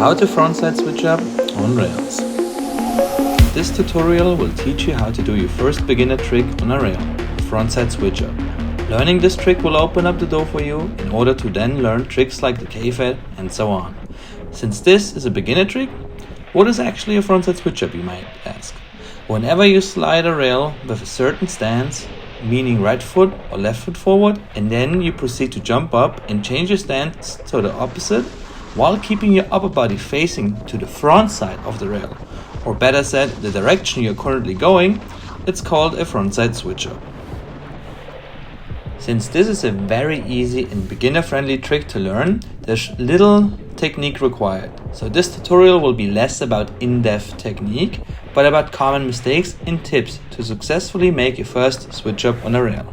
How to frontside switch up on rails. This tutorial will teach you how to do your first beginner trick on a rail, frontside switch up. Learning this trick will open up the door for you in order to then learn tricks like the K-fed and so on. Since this is a beginner trick, what is actually a frontside switch up, you might ask? Whenever you slide a rail with a certain stance, meaning right foot or left foot forward, and then you proceed to jump up and change your stance to the opposite while keeping your upper body facing to the front side of the rail, or better said, the direction you're currently going, it's called a frontside switch up. Since this is a very easy and beginner-friendly trick to learn, there's little technique required. So this tutorial will be less about in-depth technique, but about common mistakes and tips to successfully make your first switch up on a rail.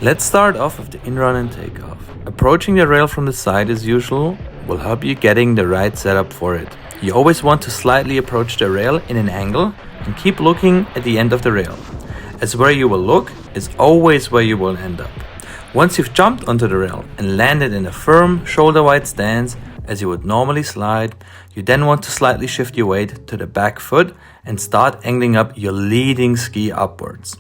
Let's start off with the in-run and takeoff. Approaching the rail from the side as usual will help you getting the right setup for it. You always want to slightly approach the rail in an angle and keep looking at the end of the rail, as where you will look is always where you will end up. Once you've jumped onto the rail and landed in a firm shoulder-wide stance as you would normally slide, you then want to slightly shift your weight to the back foot and start angling up your leading ski upwards.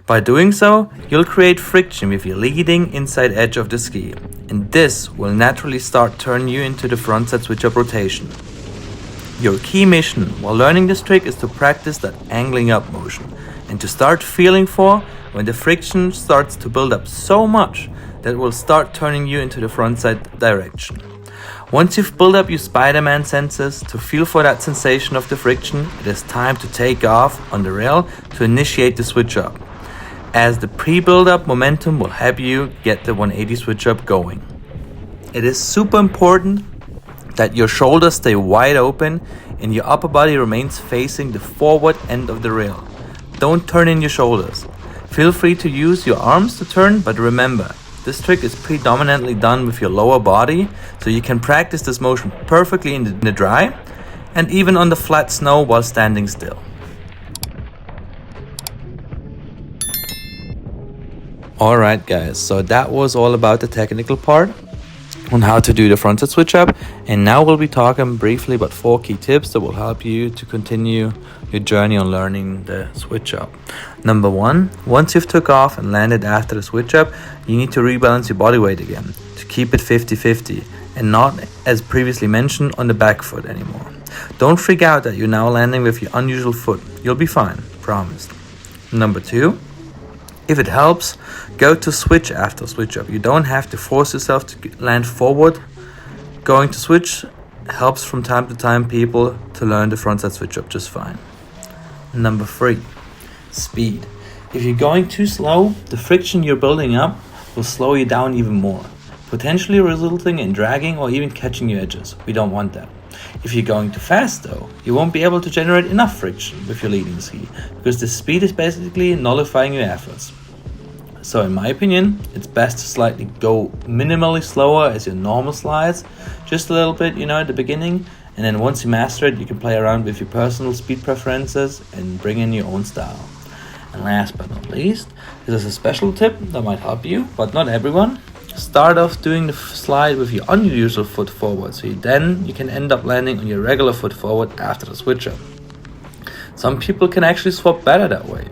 By doing so, you'll create friction with your leading inside edge of the ski, and this will naturally start turning you into the frontside switch up rotation. Your key mission while learning this trick is to practice that angling up motion and to start feeling for when the friction starts to build up so much that it will start turning you into the frontside direction. Once you've built up your Spider-Man senses to feel for that sensation of the friction, it is time to take off on the rail to initiate the switch up, as the pre-build-up momentum will help you get the 180 switch up going. It is super important that your shoulders stay wide open and your upper body remains facing the forward end of the rail. Don't turn in your shoulders. Feel free to use your arms to turn, but remember, this trick is predominantly done with your lower body, so you can practice this motion perfectly in the dry and even on the flat snow while standing still. Alright guys, so that was all about the technical part on how to do the frontside switch up, and now we'll be talking briefly about 4 key tips that will help you to continue your journey on learning the switch up. Number 1, once you've took off and landed after the switch up, you need to rebalance your body weight again to keep it 50-50 and not, as previously mentioned, on the back foot anymore. Don't freak out that you're now landing with your unusual foot. You'll be fine, promised. Number 2, if it helps, go to switch after switch up. You don't have to force yourself to land forward. Going to switch helps from time to time people to learn the frontside switch up just fine. Number 3, speed. If you're going too slow, the friction you're building up will slow you down even more, potentially resulting in dragging or even catching your edges. We don't want that. If you're going too fast though, you won't be able to generate enough friction with your leading ski, because the speed is basically nullifying your efforts. So in my opinion, it's best to slightly go minimally slower as your normal slides, just a little bit, at the beginning, and then once you master it, you can play around with your personal speed preferences and bring in your own style. And last but not least, this is a special tip that might help you, but not everyone. Start off doing the slide with your unusual foot forward, so then you can end up landing on your regular foot forward after the switch up. Some people can actually swap better that way,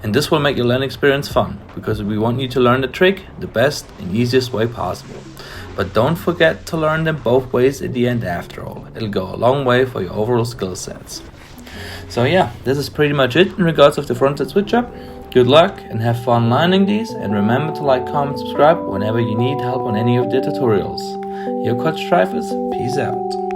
and this will make your learning experience fun, because we want you to learn the trick the best and easiest way possible. But don't forget to learn them both ways at the end after all. It'll go a long way for your overall skill sets. So yeah, this is pretty much it in regards of the frontside switch up. Good luck and have fun learning these, and remember to like, comment, subscribe whenever you need help on any of the tutorials. Your coach Trifes, peace out.